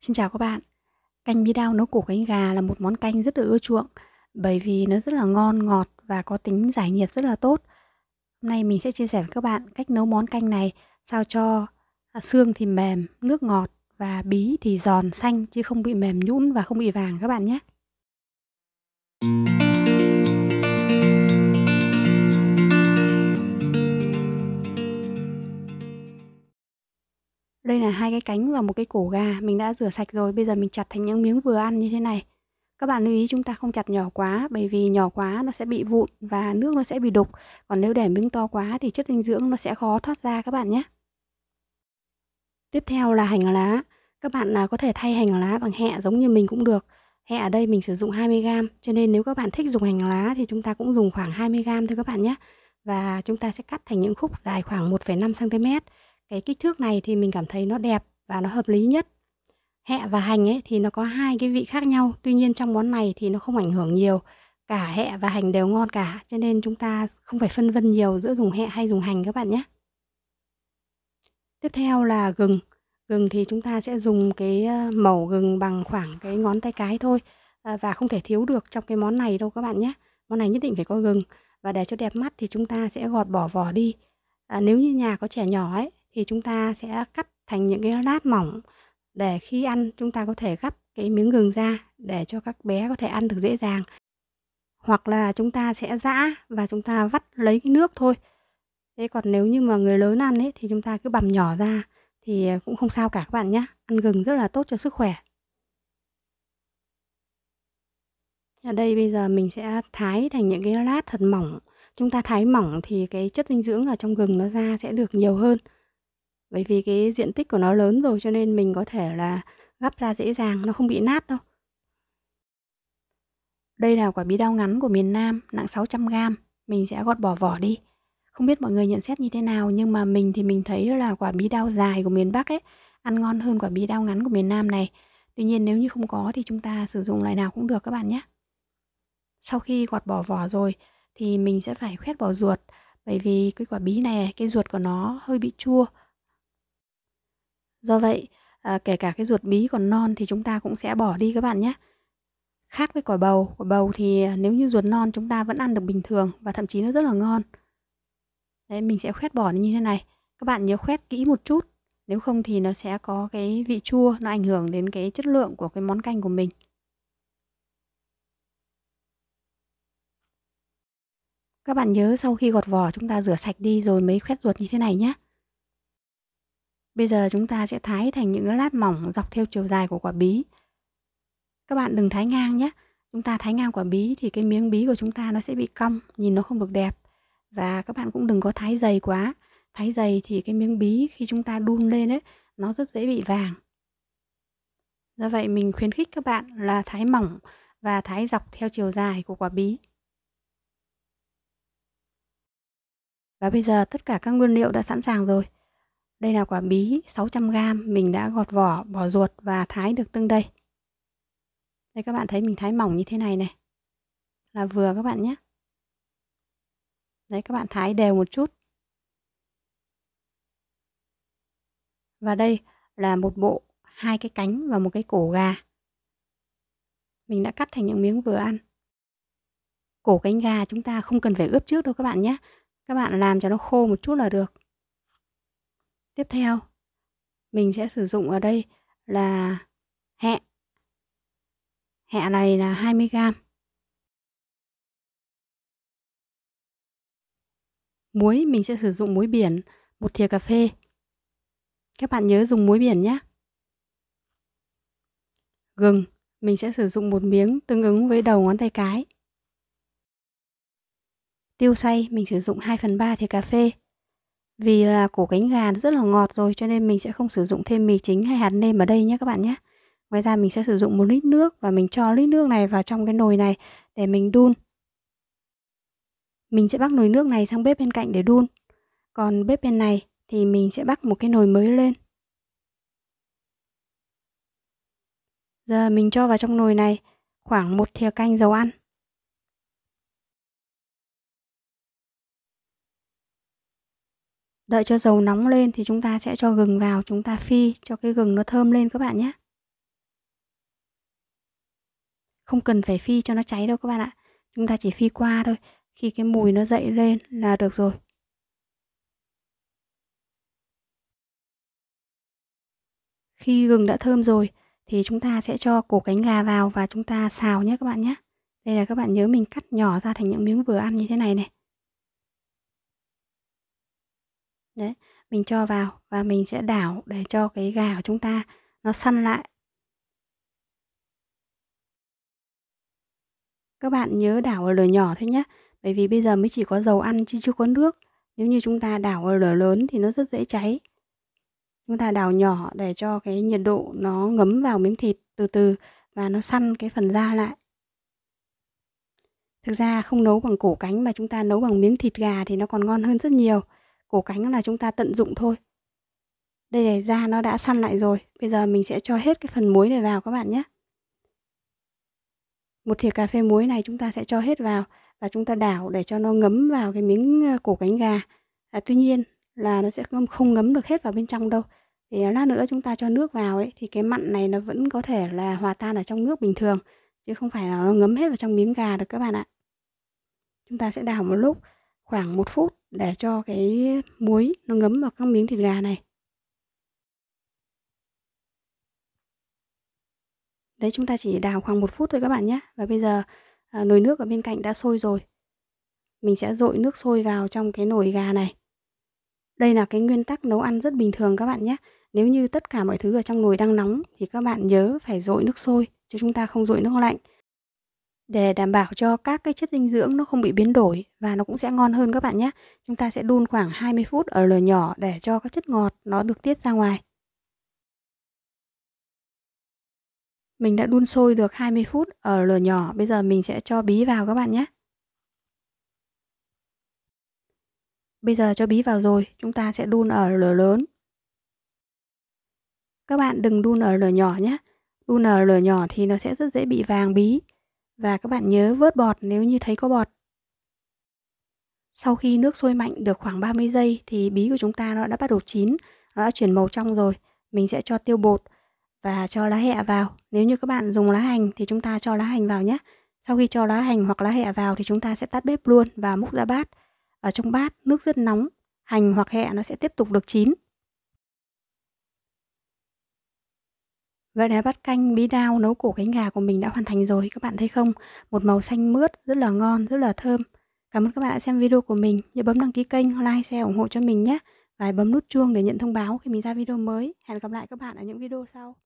Xin chào các bạn. Canh bí đao nấu củ cánh gà là một món canh rất được ưa chuộng bởi vì nó rất là ngon, ngọt và có tính giải nhiệt rất là tốt. Hôm nay mình sẽ chia sẻ với các bạn cách nấu món canh này sao cho xương thì mềm, nước ngọt và bí thì giòn xanh chứ không bị mềm nhũn và không bị vàng các bạn nhé. Đây là hai cái cánh và một cái cổ gà mình đã rửa sạch rồi, bây giờ mình chặt thành những miếng vừa ăn như thế này. Các bạn lưu ý chúng ta không chặt nhỏ quá bởi vì nhỏ quá nó sẽ bị vụn và nước nó sẽ bị đục. Còn nếu để miếng to quá thì chất dinh dưỡng nó sẽ khó thoát ra các bạn nhé. Tiếp theo là hành lá. Các bạn có thể thay hành lá bằng hẹ giống như mình cũng được. Hẹ ở đây mình sử dụng 20g, cho nên nếu các bạn thích dùng hành lá thì chúng ta cũng dùng khoảng 20g thôi các bạn nhé. Và chúng ta sẽ cắt thành những khúc dài khoảng 1,5 cm. Cái kích thước này thì mình cảm thấy nó đẹp và nó hợp lý nhất. Hẹ và hành ấy thì nó có hai cái vị khác nhau, tuy nhiên trong món này thì nó không ảnh hưởng nhiều. Cả hẹ và hành đều ngon cả, cho nên chúng ta không phải phân vân nhiều giữa dùng hẹ hay dùng hành các bạn nhé. Tiếp theo là gừng. Gừng thì chúng ta sẽ dùng cái mẩu gừng bằng khoảng cái ngón tay cái thôi, và không thể thiếu được trong cái món này đâu các bạn nhé. Món này nhất định phải có gừng, và để cho đẹp mắt thì chúng ta sẽ gọt bỏ vỏ đi. Nếu như nhà có trẻ nhỏ ấy thì chúng ta sẽ cắt thành những cái lát mỏng để khi ăn chúng ta có thể gắp cái miếng gừng ra để cho các bé có thể ăn được dễ dàng. Hoặc là chúng ta sẽ giã và chúng ta vắt lấy cái nước thôi. Thế còn nếu như mà người lớn ăn ấy thì chúng ta cứ bằm nhỏ ra thì cũng không sao cả các bạn nhé. Ăn gừng rất là tốt cho sức khỏe. Ở đây bây giờ mình sẽ thái thành những cái lát thật mỏng. Chúng ta thái mỏng thì cái chất dinh dưỡng ở trong gừng nó ra sẽ được nhiều hơn. Bởi vì cái diện tích của nó lớn rồi cho nên mình có thể là gắp ra dễ dàng, nó không bị nát đâu. Đây là quả bí đao ngắn của miền Nam, nặng 600g. Mình sẽ gọt bỏ vỏ đi. Không biết mọi người nhận xét như thế nào nhưng mà mình thì mình thấy là quả bí đao dài của miền Bắc ấy ăn ngon hơn quả bí đao ngắn của miền Nam này. Tuy nhiên nếu như không có thì chúng ta sử dụng loại nào cũng được các bạn nhé. Sau khi gọt bỏ vỏ rồi thì mình sẽ phải khoét bỏ ruột, bởi vì cái quả bí này cái ruột của nó hơi bị chua. Do vậy kể cả cái ruột bí còn non thì chúng ta cũng sẽ bỏ đi các bạn nhé. Khác với quả bầu thì nếu như ruột non chúng ta vẫn ăn được bình thường và thậm chí nó rất là ngon. Đấy, mình sẽ khoét bỏ như thế này. Các bạn nhớ khoét kỹ một chút, nếu không thì nó sẽ có cái vị chua, nó ảnh hưởng đến cái chất lượng của cái món canh của mình. Các bạn nhớ sau khi gọt vỏ chúng ta rửa sạch đi rồi mới khoét ruột như thế này nhé. Bây giờ chúng ta sẽ thái thành những lát mỏng dọc theo chiều dài của quả bí. Các bạn đừng thái ngang nhé. Chúng ta thái ngang quả bí thì cái miếng bí của chúng ta nó sẽ bị cong, nhìn nó không được đẹp. Và các bạn cũng đừng có thái dày quá. Thái dày thì cái miếng bí khi chúng ta đun lên ấy, nó rất dễ bị vàng. Do vậy mình khuyến khích các bạn là thái mỏng và thái dọc theo chiều dài của quả bí. Và bây giờ tất cả các nguyên liệu đã sẵn sàng rồi. Đây là quả bí 600g, mình đã gọt vỏ, bỏ ruột và thái được từng đây. Đây các bạn thấy mình thái mỏng như thế này này. Là vừa các bạn nhé. Đấy, các bạn thái đều một chút. Và đây là một bộ, hai cái cánh và một cái cổ gà. Mình đã cắt thành những miếng vừa ăn. Cổ cánh gà chúng ta không cần phải ướp trước đâu các bạn nhé. Các bạn làm cho nó khô một chút là được. Tiếp theo, mình sẽ sử dụng ở đây là hẹ. Hẹ này là 20g. Muối mình sẽ sử dụng muối biển, 1 thìa cà phê. Các bạn nhớ dùng muối biển nhé. Gừng, mình sẽ sử dụng 1 miếng tương ứng với đầu ngón tay cái. Tiêu xay mình sử dụng 2/3 thìa cà phê. Vì là cổ cánh gà rất là ngọt rồi cho nên mình sẽ không sử dụng thêm mì chính hay hạt nêm ở đây nhé các bạn nhé. Ngoài ra mình sẽ sử dụng 1 lít nước và mình cho lít nước này vào trong cái nồi này để mình đun. Mình sẽ bắc nồi nước này sang bếp bên cạnh để đun. Còn bếp bên này thì mình sẽ bắc một cái nồi mới lên. Giờ mình cho vào trong nồi này khoảng 1 thìa canh dầu ăn. Đợi cho dầu nóng lên thì chúng ta sẽ cho gừng vào, chúng ta phi cho cái gừng nó thơm lên các bạn nhé. Không cần phải phi cho nó cháy đâu các bạn ạ. Chúng ta chỉ phi qua thôi. Khi cái mùi nó dậy lên là được rồi. Khi gừng đã thơm rồi thì chúng ta sẽ cho cổ cánh gà vào và chúng ta xào nhé các bạn nhé. Đây là các bạn nhớ mình cắt nhỏ ra thành những miếng vừa ăn như thế này này. Đấy, mình cho vào và mình sẽ đảo để cho cái gà của chúng ta nó săn lại. Các bạn nhớ đảo ở lửa nhỏ thôi nhé, bởi vì bây giờ mới chỉ có dầu ăn chứ chưa có nước. Nếu như chúng ta đảo ở lửa lớn thì nó rất dễ cháy. Chúng ta đảo nhỏ để cho cái nhiệt độ nó ngấm vào miếng thịt từ từ và nó săn cái phần da lại. Thực ra không nấu bằng cổ cánh mà chúng ta nấu bằng miếng thịt gà thì nó còn ngon hơn rất nhiều. Cổ cánh là chúng ta tận dụng thôi. Đây là da nó đã săn lại rồi. Bây giờ mình sẽ cho hết cái phần muối này vào các bạn nhé. Một thìa cà phê muối này chúng ta sẽ cho hết vào và chúng ta đảo để cho nó ngấm vào cái miếng cổ cánh gà. Tuy nhiên là nó sẽ không ngấm được hết vào bên trong đâu. Thì lát nữa chúng ta cho nước vào ấy thì cái mặn này nó vẫn có thể là hòa tan ở trong nước bình thường chứ không phải là nó ngấm hết vào trong miếng gà được các bạn ạ. Chúng ta sẽ đảo một lúc khoảng 1 phút để cho cái muối nó ngấm vào các miếng thịt gà này. Đấy, chúng ta chỉ đảo khoảng 1 phút thôi các bạn nhé. Và bây giờ nồi nước ở bên cạnh đã sôi rồi. Mình sẽ dội nước sôi vào trong cái nồi gà này. Đây là cái nguyên tắc nấu ăn rất bình thường các bạn nhé. Nếu như tất cả mọi thứ ở trong nồi đang nóng thì các bạn nhớ phải dội nước sôi chứ chúng ta không dội nước lạnh. Để đảm bảo cho các cái chất dinh dưỡng nó không bị biến đổi và nó cũng sẽ ngon hơn các bạn nhé. Chúng ta sẽ đun khoảng 20 phút ở lửa nhỏ để cho các chất ngọt nó được tiết ra ngoài. Mình đã đun sôi được 20 phút ở lửa nhỏ, bây giờ mình sẽ cho bí vào các bạn nhé. Bây giờ cho bí vào rồi, chúng ta sẽ đun ở lửa lớn. Các bạn đừng đun ở lửa nhỏ nhé. Đun ở lửa nhỏ thì nó sẽ rất dễ bị vàng bí. Và các bạn nhớ vớt bọt nếu như thấy có bọt. Sau khi nước sôi mạnh được khoảng 30 giây thì bí của chúng ta nó đã bắt đầu chín, nó đã chuyển màu trong rồi. Mình sẽ cho tiêu bột và cho lá hẹ vào. Nếu như các bạn dùng lá hành thì chúng ta cho lá hành vào nhé. Sau khi cho lá hành hoặc lá hẹ vào thì chúng ta sẽ tắt bếp luôn và múc ra bát. Ở trong bát nước rất nóng, hành hoặc hẹ nó sẽ tiếp tục được chín. Vậy là bát canh bí đao nấu cổ cánh gà của mình đã hoàn thành rồi, các bạn thấy không? Một màu xanh mướt, rất là ngon, rất là thơm. Cảm ơn các bạn đã xem video của mình. Nhớ bấm đăng ký kênh, like, share ủng hộ cho mình nhé. Và bấm nút chuông để nhận thông báo khi mình ra video mới. Hẹn gặp lại các bạn ở những video sau.